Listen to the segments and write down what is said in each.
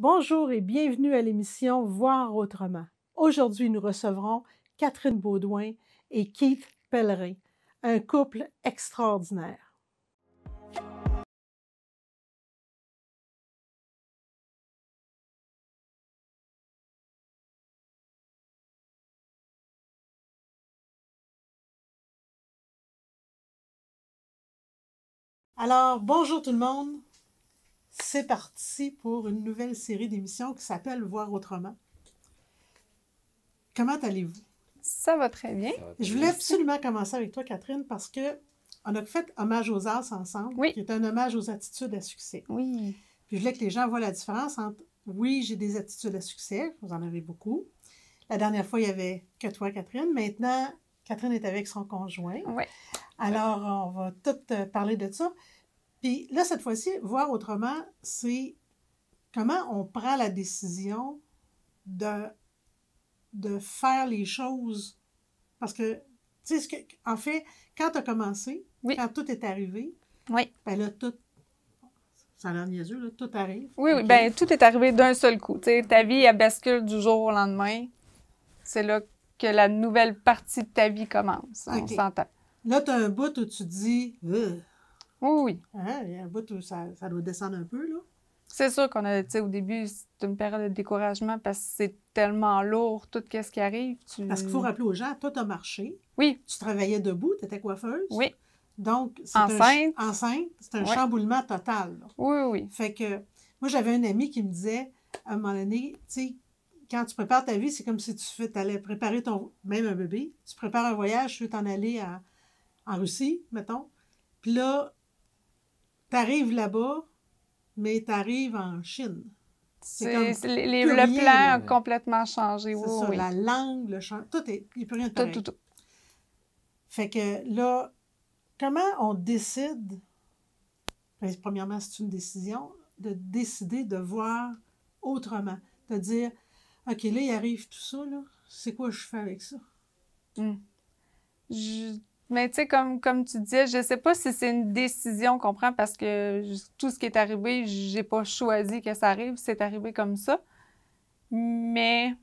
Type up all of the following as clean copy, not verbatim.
Bonjour et bienvenue à l'émission Voir autrement. Aujourd'hui, nous recevrons Catherine Baudouin et Keith Pellerin, un couple extraordinaire. Alors, bonjour tout le monde. C'est parti pour une nouvelle série d'émissions qui s'appelle Voir autrement. Comment allez-vous? Ça va très bien. Je voulais absolument commencer avec toi, Catherine, parce que on a fait Hommage aux As ensemble, Oui. qui est un hommage aux attitudes à succès. Oui. Puis je voulais que les gens voient la différence entre oui, j'ai des attitudes à succès, vous en avez beaucoup. La dernière fois, il n'y avait que toi, Catherine. Maintenant, Catherine est avec son conjoint. Oui. Alors, on va tout parler de ça. Puis là, cette fois-ci, voir autrement, c'est comment on prend la décision de faire les choses. Parce que, tu sais, en fait, quand tu as commencé, Oui. quand tout est arrivé, Oui. ben là, tout, ça a l'air niaiseux, là, tout arrive. Oui, OK. ben tout est arrivé d'un seul coup. Tu sais, ta vie, elle bascule du jour au lendemain. C'est là que la nouvelle partie de ta vie commence. On OK. s'entend. Là, tu as un bout où tu te dis, Oui, oui. hein, il y a un bout où ça doit descendre un peu, là. C'est sûr qu'on a, tu sais, au début, c'est une période de découragement parce que c'est tellement lourd, tout ce qui arrive. Parce qu'il faut rappeler aux gens, toi, tu as marché, Oui, tu travaillais debout, tu étais coiffeuse. oui, Donc, c'est Enceinte. enceinte, c'est un Ouais. chamboulement total, là. oui, oui. Fait que, moi, j'avais un ami qui me disait, à un moment donné, tu sais, quand tu prépares ta vie, c'est comme si tu allais préparer même un bébé, tu prépares un voyage, tu veux t'en aller en Russie, mettons. Puis là, tu arrives là-bas, mais tu arrives en Chine. C'est comme le rien, plan là. a complètement changé. C'est Oui, ça, oui. la langue, le chant, il n'y a plus rien de Tout, pareil. tout. Fait que là, comment on décide, ben, premièrement, c'est une décision, de décider de voir autrement. De dire, OK, là, il arrive tout ça, là, c'est quoi je fais avec ça? Mais tu sais, comme tu disais, je sais pas si c'est une décision qu'on prend parce que tout ce qui est arrivé, j'ai pas choisi que ça arrive, c'est arrivé comme ça. Mais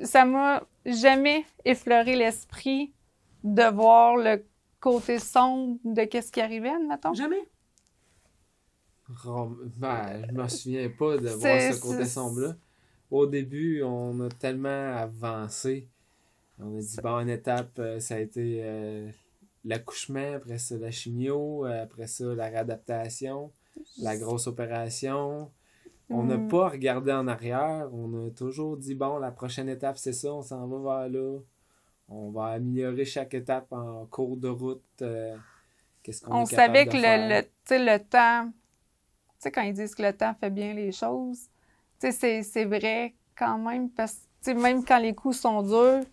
ça m'a jamais effleuré l'esprit de voir le côté sombre de qu'est-ce qui arrivait, admettons. Jamais. Ben, je me souviens pas de voir C'est- ce côté c'est- sombre-là. Au début, on a tellement avancé. On a dit, bon, une étape, ça a été l'accouchement, après ça, la chimio, après ça, la réadaptation, la grosse opération. On n'a pas regardé en arrière. On a toujours dit, bon, la prochaine étape, c'est ça, on s'en va vers là. On va améliorer chaque étape en cours de route. Qu'est-ce qu'on On est capable savait de que faire. tu sais, le temps, tu sais, quand ils disent que le temps fait bien les choses, tu sais, c'est vrai quand même, parce que, tu sais, même quand les coups sont durs,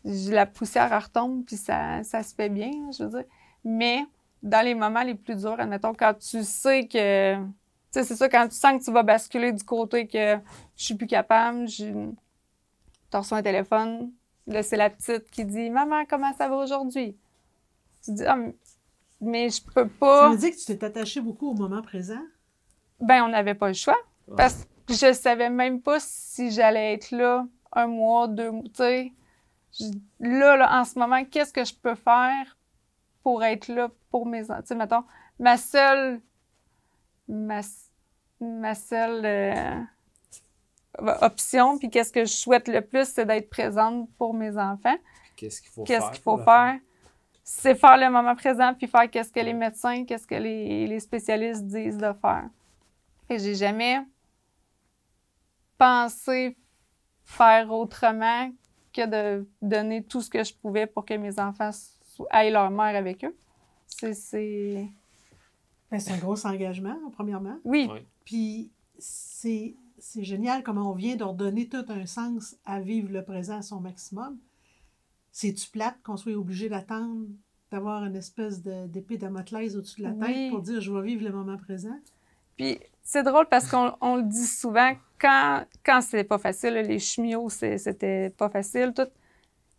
la poussière elle retombe, puis ça se fait bien, je veux dire. Mais dans les moments les plus durs, admettons, quand tu sais que... Tu sais, c'est ça, quand tu sens que tu vas basculer du côté que je suis plus capable, tu reçois un téléphone, là, c'est la petite qui dit « Maman, comment ça va aujourd'hui? » Tu dis « Ah, mais je peux Ça pas... veut dire que tu t'es attaché beaucoup au moment présent? » Ben, on n'avait pas le choix. Ouais. Parce que je savais même pas si j'allais être là 1 mois, 2 mois, tu sais. Là, en ce moment, qu'est-ce que je peux faire pour être là pour mes enfants? Tu sais, mettons, ma seule option, puis qu'est-ce que je souhaite le plus, c'est d'être présente pour mes enfants. Qu'est-ce qu'il faut Qu'est-ce faire? qu'il faut pour la faire? C'est faire le moment présent, puis faire qu'est-ce que les médecins, qu'est-ce que les spécialistes disent de faire. Et j'ai jamais pensé faire autrement que de donner tout ce que je pouvais pour que mes enfants aillent leur mère avec eux. Ben, c'est un gros engagement, premièrement. Oui, Ouais. Puis c'est génial comment on vient de redonner tout un sens à vivre le présent à son maximum. C'est-tu plate qu'on soit obligé d'attendre, d'avoir une espèce d'épée Damoclès au-dessus de la tête Oui. pour dire « je vais vivre le moment présent ». puis c'est drôle parce qu'on le dit souvent, quand c'était pas facile, là, les chimios, c'était pas facile, tout.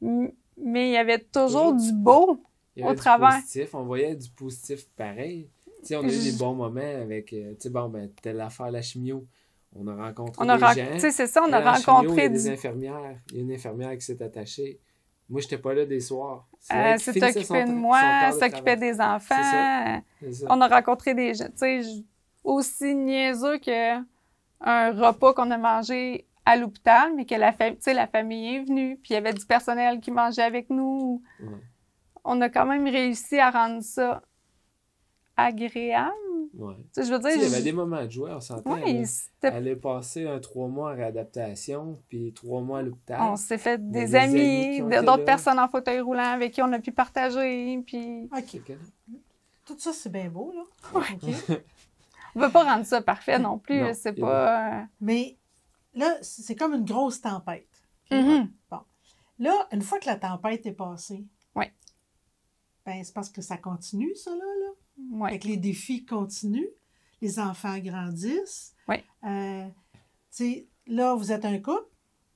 Mais il y avait toujours du beau Il y avait au du travers. positif, on voyait du positif pareil. Tu sais, on a eu des bons moments avec, tu sais, bon, ben, telle affaire, la chimio. On a rencontré On a des tu gens. sais, c'est ça, on a Là, en chimio, il y rencontré a des infirmières. Il y a une infirmière qui s'est attachée. Moi, j'étais pas là des soirs. C'est elle qui s'est finissait occupée de son moi, quart de s'occupait travail. des enfants. C'est ça. C'est ça. On a rencontré des gens, tu sais, aussi niaiseux que un repas qu'on a mangé à l'hôpital, mais que la famille est venue, puis il y avait du personnel qui mangeait avec nous. Ouais. On a quand même réussi à rendre ça agréable. Ouais. Tu sais, je veux Tu sais, dire, il y avait des moments de joie, on s'entend. oui, Elle allait passer 3 mois en réadaptation, puis 3 mois à l'hôpital. on s'est fait Mais des les amis amis, qui ont été d'autres là. personnes en fauteuil roulant avec qui on a pu partager, puis OK. Fait que- Tout ça, c'est bien beau, là. Ouais. OK. on veut pas rendre ça parfait non plus, Non, c'est c'est pas... Mais là, c'est comme une grosse tempête. OK? Mhm. Là, une fois que la tempête est passée, Ouais. ben, c'est parce que ça continue, ça, là. Ouais. Fait que les défis continuent, les enfants grandissent. Ouais. Tu sais, là, vous êtes un couple.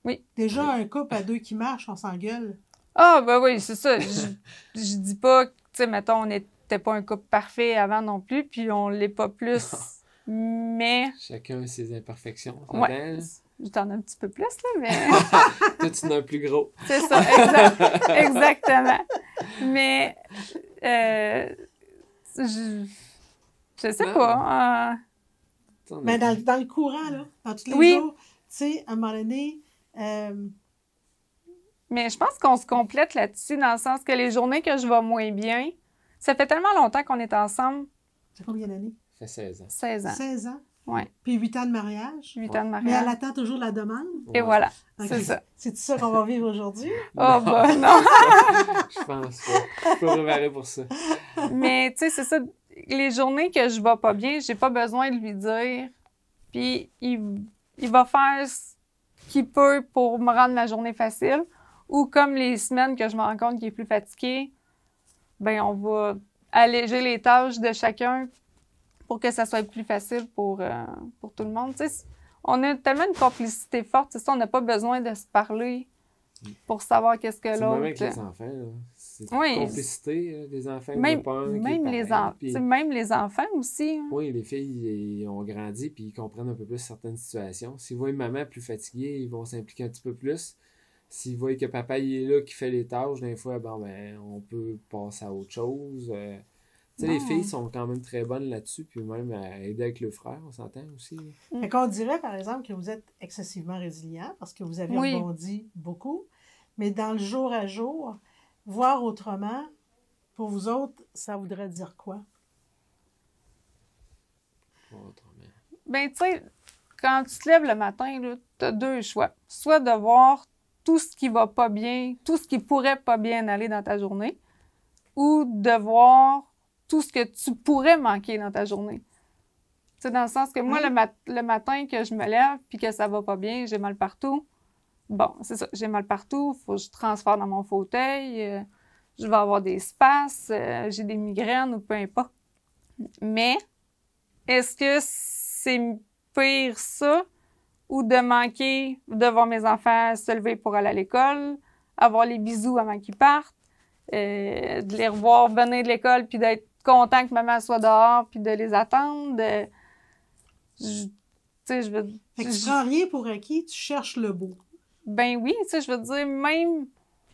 Oui. Déjà, un couple à deux qui marche, on s'engueule. Ah, ben oui, c'est ça. Je dis pas que, tu sais, mettons, on n'était pas un couple parfait avant non plus, puis on l'est pas plus, mais... Chacun ses imperfections. Ouais. J'en ai un petit peu plus, là, mais... Toi, tu en as un plus gros. C'est ça, exactement. Mais, je sais Non. pas. Mais dans le courant, là, dans tous les Oui. jours, tu sais, à un moment donné, Mais je pense qu'on se complète là-dessus, dans le sens que les journées que je vais moins bien, ça fait tellement longtemps qu'on est ensemble, c'est combien d'années? Ça fait 16 ans. 16 ans. 16 ans. Ouais, Puis 8 ans de mariage. 8 ans de Mais elle mariage. attend toujours la demande. Et Ouais. voilà, Ok. c'est ça. C'est ça qu'on va vivre aujourd'hui? Oh, bah non! Je pense pas. Je peux préparer pour ça. Mais, tu sais, c'est ça. Les journées que je vais pas bien, j'ai pas besoin de lui dire. Puis, il va faire ce qu'il peut pour me rendre ma journée facile. Ou comme les semaines que je me rends compte qu'il est plus fatigué, ben on va alléger les tâches de chacun pour que ça soit plus facile pour tout le monde. Tu sais, on a tellement une complicité forte, c'est ça, on n'a pas besoin de se parler pour savoir qu'est-ce que C'est même l'autre... avec les enfants. Là. C'est Oui. une complicité des enfants. Il y en a Même, pas un qui est même, les pareil, puis- tu sais, même les enfants aussi. Hein. Oui, les filles ils ont grandi puis ils comprennent un peu plus certaines situations. S'ils voient une maman plus fatiguée, ils vont s'impliquer un petit peu plus. S'ils voient que papa il est là, qui fait les tâches, des fois, bon, ben, on peut passer à autre chose. Tu sais, les Non. filles sont quand même très bonnes là-dessus, puis même à aider avec le frère, on s'entend aussi. Fait qu'on dirait, par exemple, que vous êtes excessivement résilient parce que vous avez Oui. rebondi beaucoup. Mais dans le jour à jour, voir autrement, pour vous autres, ça voudrait dire quoi? Autrement. Ben, tu sais, quand tu te lèves le matin, tu as deux choix. Soit de voir tout ce qui va pas bien, tout ce qui pourrait pas bien aller dans ta journée, ou de voir tout ce que tu pourrais manquer dans ta journée. Tu sais, dans le sens que moi, Oui. le matin que je me lève puis que ça va pas bien, j'ai mal partout. Bon, c'est ça, j'ai mal partout, faut que je transfère dans mon fauteuil, je vais avoir des spasmes, j'ai des migraines ou peu importe. Mais, est-ce que c'est pire ça ou de manquer de voir mes enfants se lever pour aller à l'école, avoir les bisous avant qu'ils partent, de les revoir venir de l'école puis d'être content que maman soit dehors puis de les attendre. Tu sais, je veux... Fait que tu prends rien pour acquis, tu cherches le beau. Ben oui, tu sais, je veux dire, même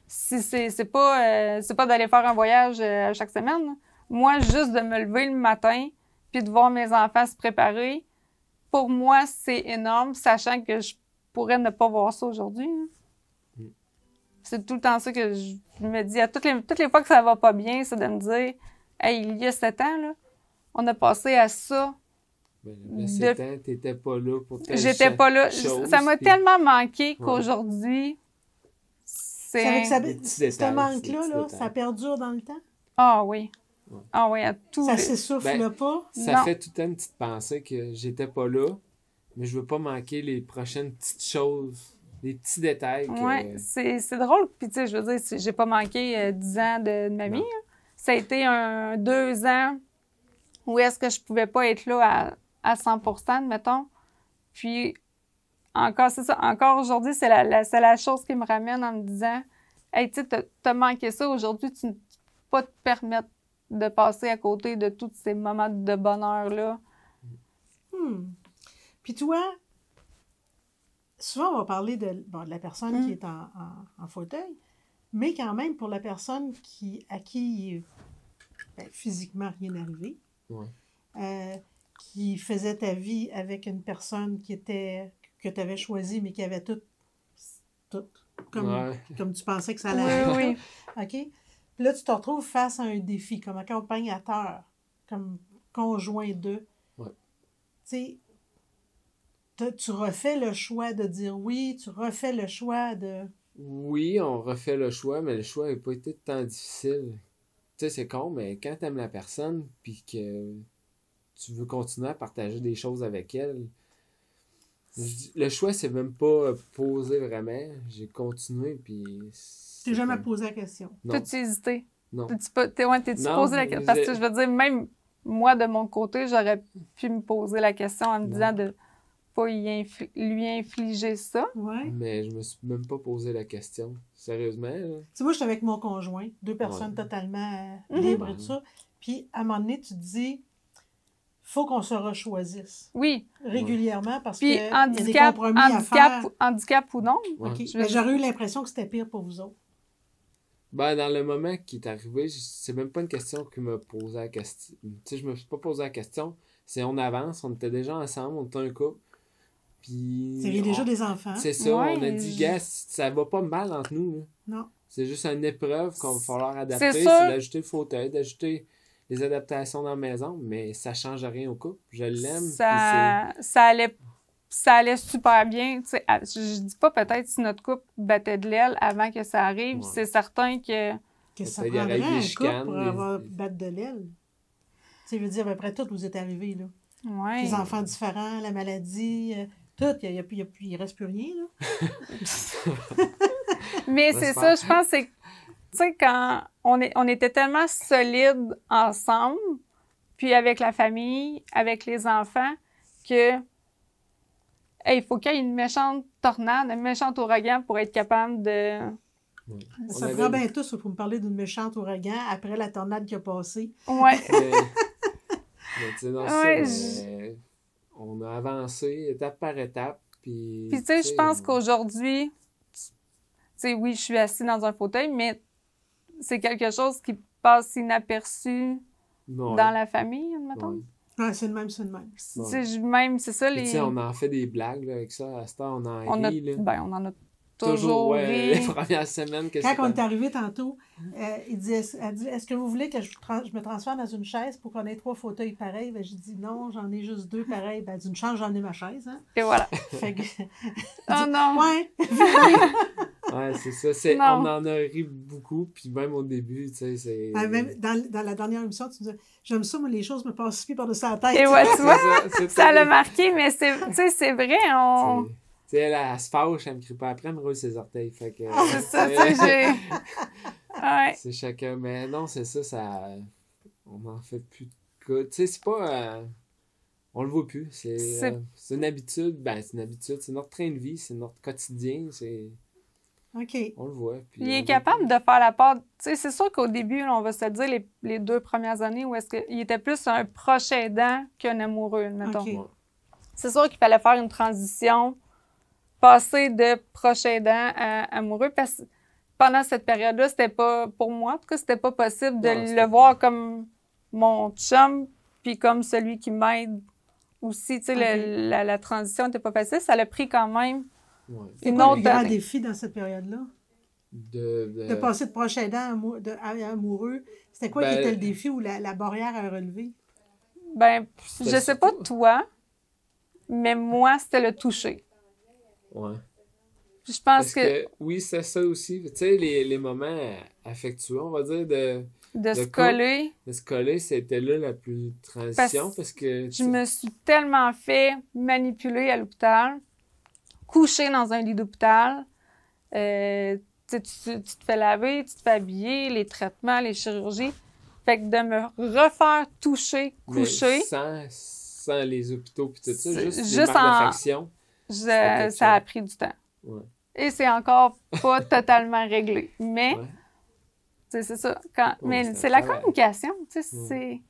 si c'est pas d'aller faire un voyage chaque semaine, là. Moi, juste de me lever le matin puis de voir mes enfants se préparer, pour moi, c'est énorme, sachant que je pourrais ne pas voir ça aujourd'hui. Hein. Mm. C'est tout le temps ça que je me dis. À toutes les fois que ça va pas bien, c'est de me dire, hey, il y a 7 ans, là, on a passé à ça. Ben, là, c'est temps, t'étais pas là pour telle J'étais pas là. chose, Ça m'a puis- tellement manqué Ouais. qu'aujourd'hui, C'est avec c'est... Des petits ce détails, manque-là, des là, petits ça détails. perdure dans le temps. Ah oui. Ouais. Ah oui, à tous Ça les... s'essouffle Ben, pas. Ça Non. fait tout le temps une petite pensée que j'étais pas là, mais je veux pas manquer les prochaines petites choses, les petits détails. Que... Ouais, c'est drôle. Puis, tu sais, je veux dire, j'ai pas manqué 10 ans de ma vie. Non. Hein. Ça a été 2 ans où est-ce que je pouvais pas être là à 100%, mettons. Puis, encore, c'est ça. Encore aujourd'hui, c'est la chose qui me ramène en me disant, hey, tu sais, t'as manqué ça aujourd'hui, tu ne peux pas te permettre de passer à côté de tous ces moments de bonheur-là. Hmm. Puis toi, souvent, on va parler de la personne qui est en fauteuil, mais quand même, pour la personne à qui physiquement rien n'est arrivé, qui faisait ta vie avec une personne que tu avais choisie, mais qui avait tout comme tu pensais que ça allait être. Oui. OK? Puis là, tu te retrouves face à un défi comme accompagnateur, comme conjoint d'eux. Ouais. Tu sais, tu refais le choix de dire oui, tu refais le choix de... Oui, on refait le choix, mais le choix n'a pas été tant difficile. Tu sais, c'est con, mais quand tu aimes la personne, puis que tu veux continuer à partager des choses avec elle, le choix, c'est même pas posé vraiment. J'ai continué, puis... Tu n'as jamais posé la question. T'as-tu hésité? Non. T'es-tu posé la question? Parce que je veux dire, même moi, de mon côté, j'aurais pu me poser la question en me disant de pas lui infliger ça. Ouais. Mais je me suis même pas posé la question. Sérieusement, là. Tu sais, moi, j'étais avec mon conjoint, 2 personnes totalement libres et tout ça. Puis, à un moment donné, tu te dis, faut qu'on se rechoisisse. Oui. Régulièrement, parce puis, qu'il y a des compromis à faire. Handicap ou non. Okay. Ben, j'aurais eu l'impression que c'était pire pour vous autres. Ben, dans le moment qui est arrivé, c'est même pas une question qui m'a posé la question. Tu sais, je me suis pas posé la question. C'est on avance, on était déjà ensemble, on était un couple. Puis. Il y avait déjà des enfants. C'est ça, on a dit, gars, ça va pas mal entre nous. Là. Non. C'est juste une épreuve qu'on va falloir adapter. C'est sûr. d'ajouter le fauteuil, d'ajouter les adaptations dans la maison, mais ça change rien au couple. Je l'aime. Ça allait super bien. T'sais, je dis pas peut-être si notre couple battait de l'aile avant que ça arrive. Ouais. C'est certain que ça prendrait un couple pour battre de l'aile. Tu sais, je veux dire, après tout, vous êtes arrivés, là. Ouais. Les enfants différents, la maladie, tout. Il ne reste plus rien, là. Mais c'est ça, je pense, c'est... Tu sais, quand on était tellement solides ensemble, puis avec la famille, avec les enfants, que il faut qu'il y ait une méchante tornade, un méchant ouragan pour être capable de... Oui. Ça prend bien tous pour me parler d'une méchante ouragan après la tornade qui a passé. Oui. Mais tu sais, dans on a avancé étape par étape. Puis tu sais, je pense qu'aujourd'hui, tu sais, oui, je suis assise dans un fauteuil, mais c'est quelque chose qui passe inaperçu dans la famille, admettons. Ouais, c'est le même, c'est le même. Même, c'est ça, les... Tu sais, on en fait des blagues là, avec ça. À ce temps, on en rit. On en a toujours ri. Les premières semaines. Quand on est arrivé tantôt, elle dit, est-ce que vous voulez que je me transfère dans une chaise pour qu'on ait 3 fauteuils pareils? Ben, j'ai dit non, j'en ai juste 2 pareils. Ben, d'une chance, j'en ai ma chaise. Hein? Et voilà. Fait que... Oh non! Ouais! Ouais, c'est ça. On en a ri beaucoup, puis même au début, tu sais, c'est... Même dans la dernière émission, tu me disais, j'aime ça, moi, les choses me passent si par-dessus la tête. Et ouais, tu vois, ça l'a marqué, mais c'est vrai, Tu sais, elle se fâche, elle me crie pas après, elle me roule ses orteils. Fait que, c'est ça, j'ai... Ouais. C'est chacun. Mais non, c'est ça, on n'en fait plus de cas. Tu sais, c'est pas... on le voit plus. C'est une habitude. Ben, c'est une habitude. C'est notre train de vie, c'est notre quotidien. OK. On le voit. Puis il est capable de faire la part... Tu sais, c'est sûr qu'au début, là, on va se le dire, les 2 premières années, où est-ce qu'il était plus un proche aidant qu'un amoureux, mettons. Okay. C'est sûr qu'il fallait faire une transition, passer de proche aidant à amoureux, parce que pendant cette période-là, c'était pas... Pour moi, en tout cas, c'était pas possible de le voir comme mon chum, puis comme celui qui m'aide aussi. Tu sais, la transition n'était pas facile. Ça l'a pris quand même... Ouais. C'est quoi le grand défi dans cette période-là? De passer de proche aidant à amoureux. C'était quoi qui était le défi ou la barrière à relever? Ben, je sais pas toi, mais moi, c'était le toucher. Ouais. Je pense que... Oui, c'est ça aussi. Tu sais, les moments affectueux, on va dire, de se coller. De se coller, c'était là la plus transition parce que... Je me suis tellement fait manipuler à l'hôpital, coucher dans un lit d'hôpital, tu te fais laver, tu te fais habiller, les traitements, les chirurgies. Fait que de me refaire toucher, coucher... Mais sans les hôpitaux et tout ça, juste les marques d'affection. Ça a pris du temps. Ouais. Et c'est encore pas totalement réglé. Mais, c'est ça. Mais c'est la communication, tu sais,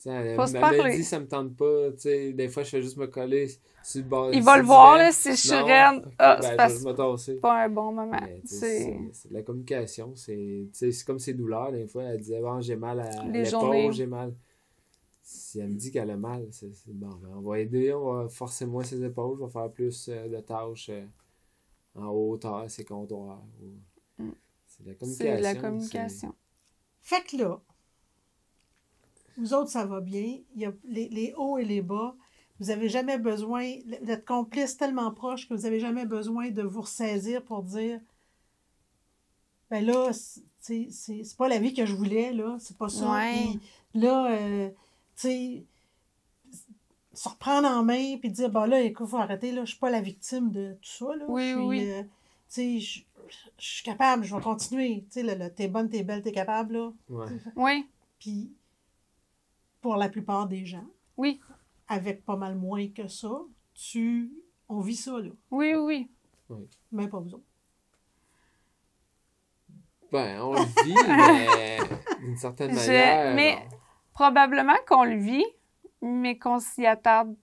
Elle Faut se m'avait parler. dit ça me tente pas. Des fois, je fais juste me coller sur le bord. Il va le voir, là, si je suis raide. Ben, C'est je parce vais que me tasser. c'est pas un bon moment. Mais, c'est de la communication. C'est comme ses douleurs. Des fois, elle disait bon, j'ai mal à Les l'épaule, journées. j'ai mal. Si elle me dit qu'elle a mal, c'est bon. Ben, on va aider, on va forcer moins ses épaules, je vais faire plus de tâches en hauteur, ses comptoirs. C'est de la communication. C'est de la communication. Fait que là, vous autres, ça va bien. Il y a les hauts et les bas. Vous n'avez jamais besoin d'être complices tellement proches que vous n'avez jamais besoin de vous ressaisir pour dire ben là, c'est pas la vie que je voulais, là. C'est pas ça. Ouais. Puis là, tu sais, se reprendre en main puis dire ben là, écoute, faut arrêter, là. Je suis pas la victime de tout ça, là. Oui, Je suis, oui. tu sais, je suis capable, je vais continuer. Tu sais, t'es bonne, t'es belle, t'es capable, là. Ouais. Oui, Puis, pour la plupart des gens, oui, avec pas mal moins que ça, on vit ça, là. oui, oui. Même pas vous autres. Ben, on le vit, mais d'une certaine manière. Mais probablement qu'on le vit, mais qu'on s'y attarde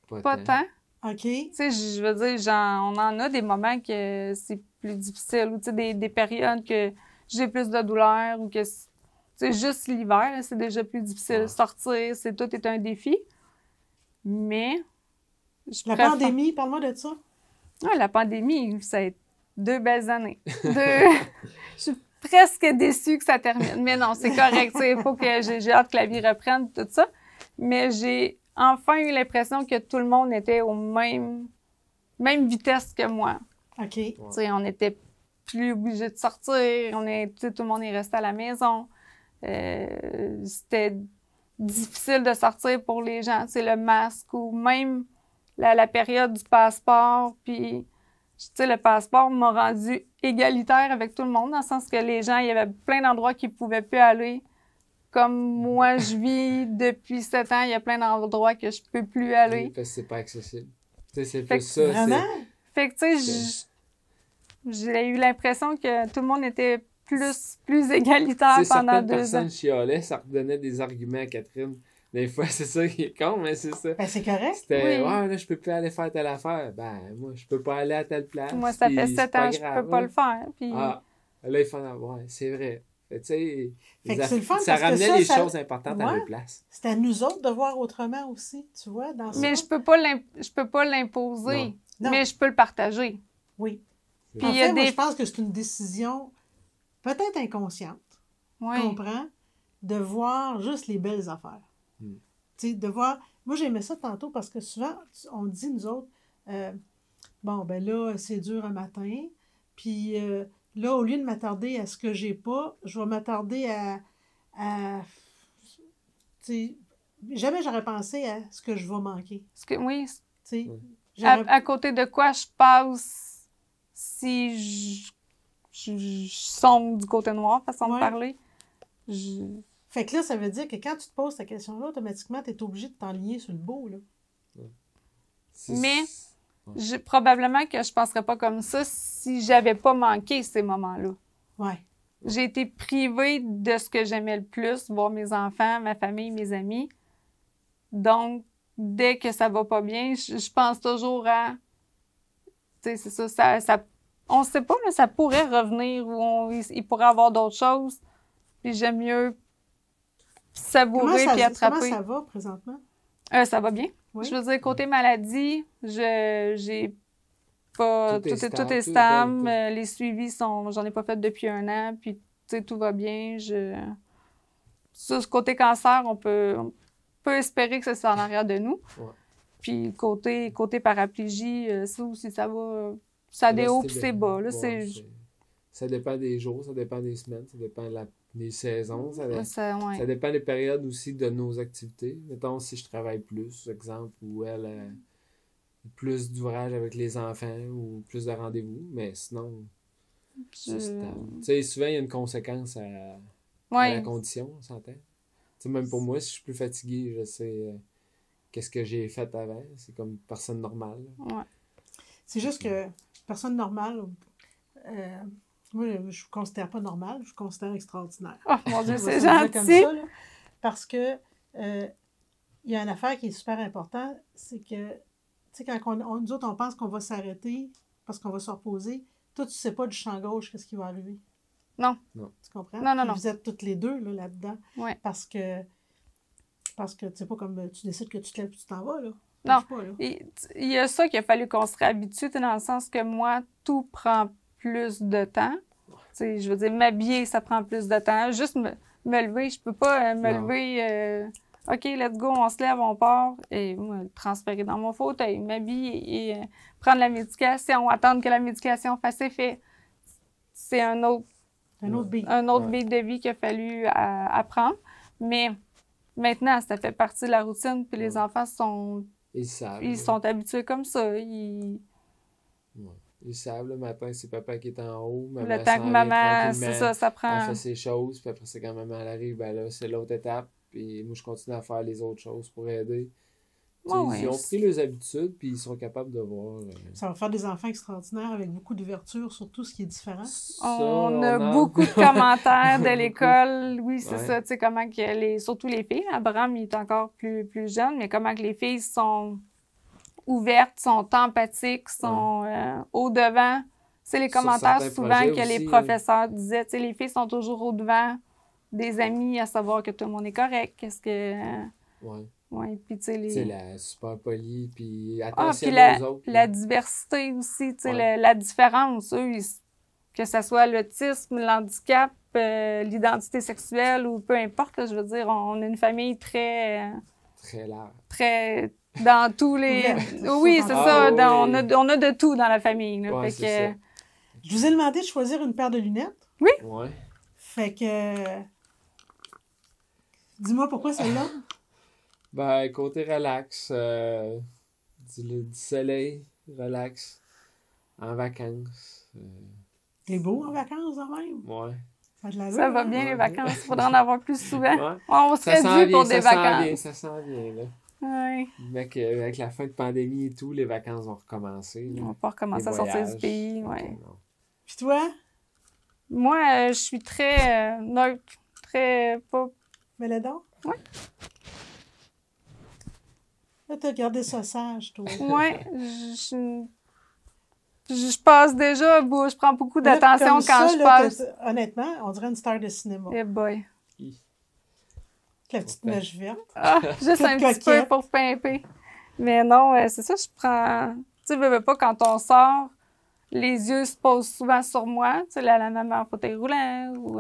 pas tant. OK? Tu sais, je veux dire, on en a des moments que c'est plus difficile, ou tu sais, des périodes que j'ai plus de douleur, ou que, tu sais, juste l'hiver, là, c'est déjà plus difficile. Ouais. Sortir, tout est un défi. Mais, La pandémie, parle-moi de ça. Ah, la pandémie, ça a été 2 belles années. Je suis presque déçue que ça termine. Mais non, c'est correct. Il faut que j'ai hâte que la vie reprenne, tout ça. Mais j'ai enfin eu l'impression que tout le monde était au même vitesse que moi. OK. Ouais. On n'était plus obligé de sortir. Tout le monde est resté à la maison. C'était difficile de sortir pour les gens. Le masque ou même la période du passeport. Puis, le passeport m'a rendu égalitaire avec tout le monde, dans le sens que les gens, il y avait plein d'endroits qu'ils ne pouvaient plus aller. Comme moi, je vis depuis 7 ans, il y a plein d'endroits que je peux plus aller. Oui, parce que c'est pas accessible. C'est plus ça. Vraiment? Fait que, tu sais, j'ai eu l'impression que tout le monde était plus égalitaire pendant 2 ans. Personne chialait, ça redonnait des arguments à Catherine. Des fois, c'est ça qui est con, mais c'est ça. Ben, c'est correct. C'était, oui. Ouais, là, je peux plus aller faire telle affaire. Ben, moi, je peux pas aller à telle place. Moi, ça fait 7 ans, je peux pas le faire. Puis... Ah, là, il faut ouais, c'est vrai. Tu sais, c'est le fun ça parce que ramenait les choses importantes à leur place. C'est à nous autres de voir autrement aussi, tu vois, dans ça. Mais je peux pas l'imposer, Non. mais je peux le partager. Oui. Puis En il y a fait, moi, des... je pense que c'est une décision peut-être inconsciente, Oui. tu comprends, de voir juste les belles affaires. Tu sais, de voir... Moi, j'aimais ça tantôt parce que souvent, on dit, nous autres, bon, ben là, c'est dur un matin, puis là, au lieu de m'attarder à ce que j'ai pas, je vais m'attarder à tu sais, jamais j'aurais pensé à ce que je vais manquer. Oui. Tu sais, à côté de quoi je passe si je sombre du côté noir, façon de parler. Fait que là, ça veut dire que quand tu te poses ta question-là, automatiquement, tu es obligé de t'enligner sur le beau, là. Mais probablement que je ne penserais pas comme ça si j'avais pas manqué ces moments-là. Ouais. J'ai été privée de ce que j'aimais le plus, voir mes enfants, ma famille, mes amis. Donc, dès que ça va pas bien, je pense toujours à... Tu sais, c'est ça, on ne sait pas, mais ça pourrait revenir ou il pourrait y avoir d'autres choses. Puis j'aime mieux savourer puis attraper. Comment ça va présentement? Ça va bien. Oui. Je veux dire, côté maladie, j'ai pas... Tout est stable. Les suivis j'en ai pas fait depuis 1 an, puis tu sais, tout va bien. Sur ce côté cancer, on peut espérer que ça soit en arrière de nous. Ouais. Puis côté paraplégie, ça aussi, ça va... Ça a des hauts puis c'est bas. Là, ça dépend des jours, ça dépend des semaines, ça dépend des saisons. Ça ouais. dépend des périodes aussi de nos activités. Mettons, si je travaille plus, exemple, ou elle a plus d'ouvrage avec les enfants ou plus de rendez-vous, mais sinon, c'est stable. Tu sais, souvent, il y a une conséquence à la condition, on s'entend. Tu sais, même pour moi, si je suis plus fatigué, je sais qu'est-ce que j'ai fait avant. C'est comme personne normale. Ouais. C'est juste que personne normale, moi, je ne vous considère pas normale, je vous considère extraordinaire. Oh mon Dieu, c'est gentil! Comme ça, là, parce que il y a une affaire qui est super importante, c'est que, tu sais, quand nous autres, on pense qu'on va s'arrêter parce qu'on va se reposer, toi, tu sais pas du champ gauche qu'est-ce qui va arriver. Non. Tu comprends? Non, non, Puis non. vous êtes toutes les deux là-dedans. Ouais. Parce que tu sais pas comme tu décides que tu te lèves et tu t'en vas, là. Non. Pas, là. Il y a ça qu'il a fallu qu'on se réhabitue, dans le sens que moi, tout prend plus de temps. T'sais, je veux dire, m'habiller, ça prend plus de temps. Juste me lever, je peux pas me lever... OK, let's go, on se lève, on part. Et moi, transférer dans mon fauteuil, m'habiller et prendre la médication, attendre que la médication fasse effet. C'est un autre beat de vie qu'il a fallu apprendre. Mais maintenant, ça fait partie de la routine, puis les enfants ils sont habitués comme ça. Ils savent, le matin, c'est papa qui est en haut. Maman le temps que maman, c'est ça prend... Elle fait ses choses, puis après, c'est quand maman elle arrive, ben là, c'est l'autre étape. Puis moi, je continue à faire les autres choses pour aider. Ils ont pris leurs habitudes, puis ils sont capables de voir. Ça va faire des enfants extraordinaires avec beaucoup d'ouverture sur tout ce qui est différent. On a beaucoup de commentaires de l'école. Oui, c'est ça. Tu sais, comment que surtout les filles. Abraham, il est encore plus jeune, mais comment que les filles sont ouvertes, sont empathiques, sont au-devant. C'est les commentaires souvent que les professeurs disaient. Tu sais, les filles sont toujours au-devant des amis à savoir que tout le monde est correct. Qu'est-ce que... Oui, puis tu sais, Tu sais, la super polie, puis attention aux autres. La diversité aussi, tu sais, la différence, eux, que ce soit l'autisme, l'handicap, l'identité sexuelle ou peu importe, là, je veux dire, on a une famille très... très large. Très... Dans tous les... Oui, c'est ça, oui. On a de tout dans la famille. Là, ouais, fait que... Je vous ai demandé de choisir une paire de lunettes. Oui. Ouais. Fait que... Dis-moi pourquoi celle-là? Ben, côté relax, du soleil, relax, en vacances. C'est beau en vacances, quand même. Ouais. Ça va bien, les vacances. Il faudrait en avoir plus souvent. Ouais. On serait dû pour des vacances. Ça sent bien, là. Ouais. Avec la fin de pandémie et tout, les vacances vont recommencer. Là. On va pas recommencer à sortir du pays. Ouais. Puis toi? Moi, je suis très neutre, très pas... Mélédon? Oui. Là, t'as gardé ça sage, toi. Oui. Je passe déjà, je prends beaucoup d'attention quand je passe. Honnêtement, on dirait une star de cinéma. Eh boy. La petite mèche verte. Ah, juste un petit peu pour pimper. Mais non, c'est ça, je prends... Tu sais, veux pas, quand on sort, les yeux se posent souvent sur moi. Tu sais, la maman en fauteuil roulant ou...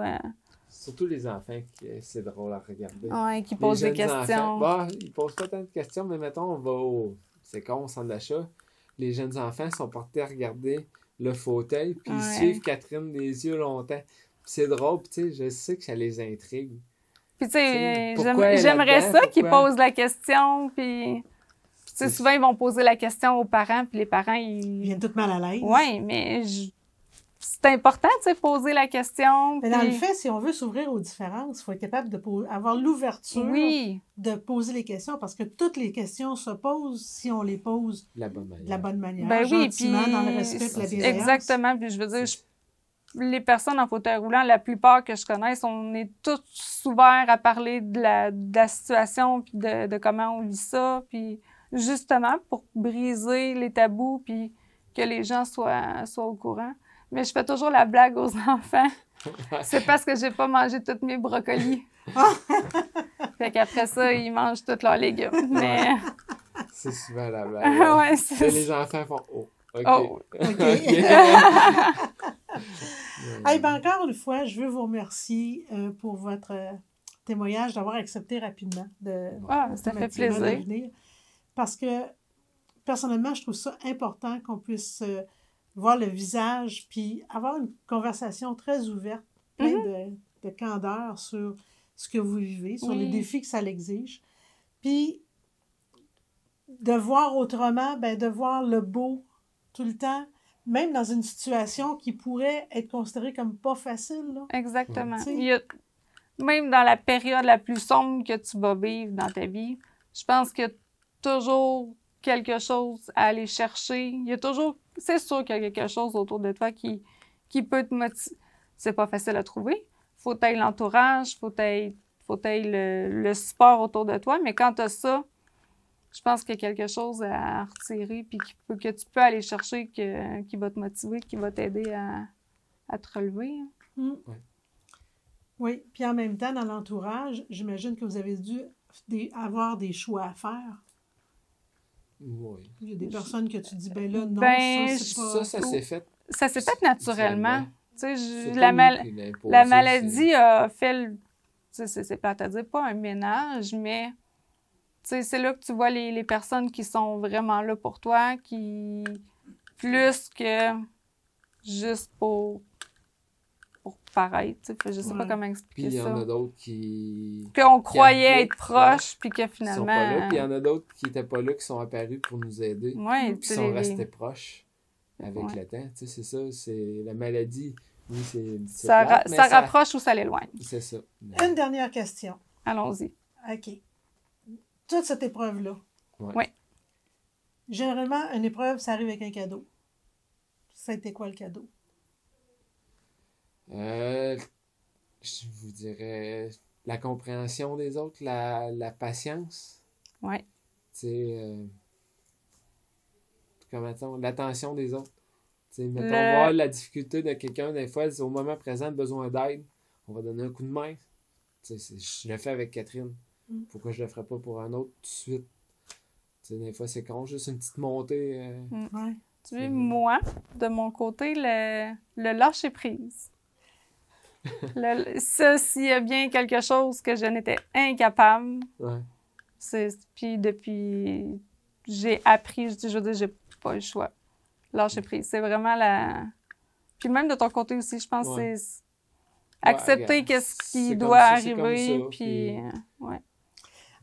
Surtout les enfants, c'est drôle à regarder. Oui, qui posent des questions. Ils posent pas tant de questions, mais mettons, on va c'est con, au centre d'achat. Les jeunes enfants sont portés à regarder le fauteuil, puis ils suivent Catherine des yeux longtemps. Puis c'est drôle, puis tu sais, je sais que ça les intrigue. Puis tu sais, j'aimerais ça qu'ils posent la question, puis... Tu sais, souvent, ils vont poser la question aux parents, puis les parents, ils viennent tout mal à l'aise. Oui, mais c'est important, tu sais, poser la question. Mais dans le fait, si on veut s'ouvrir aux différences, il faut être capable d'avoir l'ouverture de poser les questions, parce que toutes les questions se posent si on les pose de la bonne manière. De la bonne manière, ben gentiment, puis, dans le respect et la bienveillance. Exactement, puis je veux dire, les personnes en fauteuil roulant, la plupart que je connaisse, on est tous ouverts à parler de la situation, puis de comment on vit ça, puis justement pour briser les tabous, puis que les gens soient au courant. Mais je fais toujours la blague aux enfants. C'est parce que j'ai pas mangé tous mes brocolis. Fait qu'après ça, ils mangent tous leurs légumes. Mais... C'est souvent la blague. Ouais, les enfants font « Oh, OK. Oh. OK. Hey, ben encore une fois, je veux vous remercier pour votre témoignage, d'avoir accepté rapidement ça fait plaisir. de venir. Parce que, personnellement, je trouve ça important qu'on puisse voir le visage puis avoir une conversation très ouverte, pleine de candeur sur ce que vous vivez, sur les défis que ça l'exige. Puis, de voir autrement, de voir le beau tout le temps, même dans une situation qui pourrait être considérée comme pas facile. Là. Exactement. Même dans la période la plus sombre que tu vas vivre dans ta vie, je pense qu'il y a toujours quelque chose à aller chercher. Il y a toujours... C'est sûr qu'il y a quelque chose autour de toi qui peut te motiver. C'est pas facile à trouver. Faut être l'entourage, faut faut que tu aies le support autour de toi. Mais quand tu as ça, je pense qu'il y a quelque chose à retirer puis que tu peux aller chercher qui va te motiver, qui va t'aider à te relever. Mm. Ouais. Oui, puis en même temps, dans l'entourage, j'imagine que vous avez dû avoir des choix à faire. Oui. Il y a des personnes que tu dis, ben là, non, Ben, ça, c'est pas... Ça s'est fait. Ça s'est fait naturellement. Tu sais, C'est la, pas nous qui l'imposons, la maladie a fait, c'est plate à dire, pas un ménage, mais c'est là que tu vois les personnes qui sont vraiment là pour toi, qui plus que juste pour paraître. Tu sais, je sais pas Ouais. comment Puis expliquer il y en ça. a d'autres qui Qu'on croyait habitent être proches, puis que sont finalement... pas là. Puis il y en a d'autres qui n'étaient pas là, qui sont apparus pour nous aider. Ouais, Puis qui sont restés proches avec Ouais. le temps. Tu sais, c'est ça, c'est la maladie. Oui, c'est ça plate, mais rapproche ou ça l'éloigne. C'est ça. Une dernière question. Allons-y. OK. Toute cette épreuve-là. Ouais. Ouais. Généralement, une épreuve, ça arrive avec un cadeau. Ça a été quoi le cadeau? Je vous dirais la compréhension des autres, la patience. Ouais. Tu sais, comment on l'attention des autres. Tu sais, mettons, voir la difficulté de quelqu'un, des fois, au moment présent, besoin d'aide, on va donner un coup de main. Tu sais, je le fais avec Catherine. Pourquoi je le ferais pas pour un autre tout de suite? Tu sais, des fois, c'est con, juste une petite montée. Ouais. Tu sais, moi, de mon côté, le lâcher-prise. Ça, s'il y a bien quelque chose que je n'étais incapable, Ouais. puis depuis, j'ai appris, je veux dire, j'ai pas le choix. Lâcher-prise, c'est vraiment Puis même de ton côté aussi, je pense Ouais. que c'est accepter regarde, qu'est-ce qui c'est doit comme ça, c'est arriver, comme ça, puis... ouais.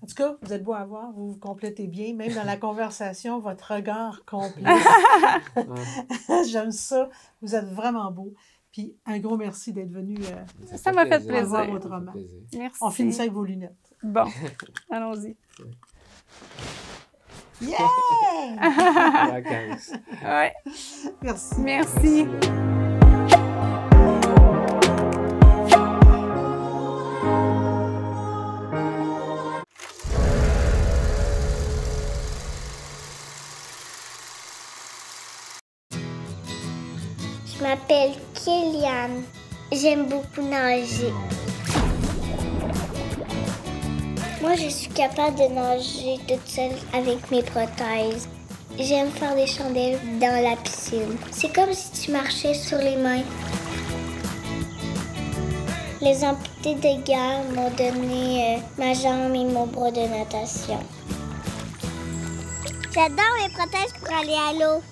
En tout cas, vous êtes beau à voir, vous vous complétez bien. Même dans la conversation, votre regard complet. Ouais. J'aime ça. Vous êtes vraiment beau. Puis un gros merci d'être venu Ça m'a fait plaisir. voir votre roman. Merci. On finit ça avec vos lunettes. Bon, allons-y. Yeah! Vacances. Ouais, Merci. merci. Je m'appelle Kéliane. J'aime beaucoup nager. Moi, je suis capable de nager toute seule avec mes prothèses. J'aime faire des chandelles dans la piscine. C'est comme si tu marchais sur les mains. Les amputés de guerre m'ont donné ma jambe et mon bras de natation. J'adore mes prothèses pour aller à l'eau.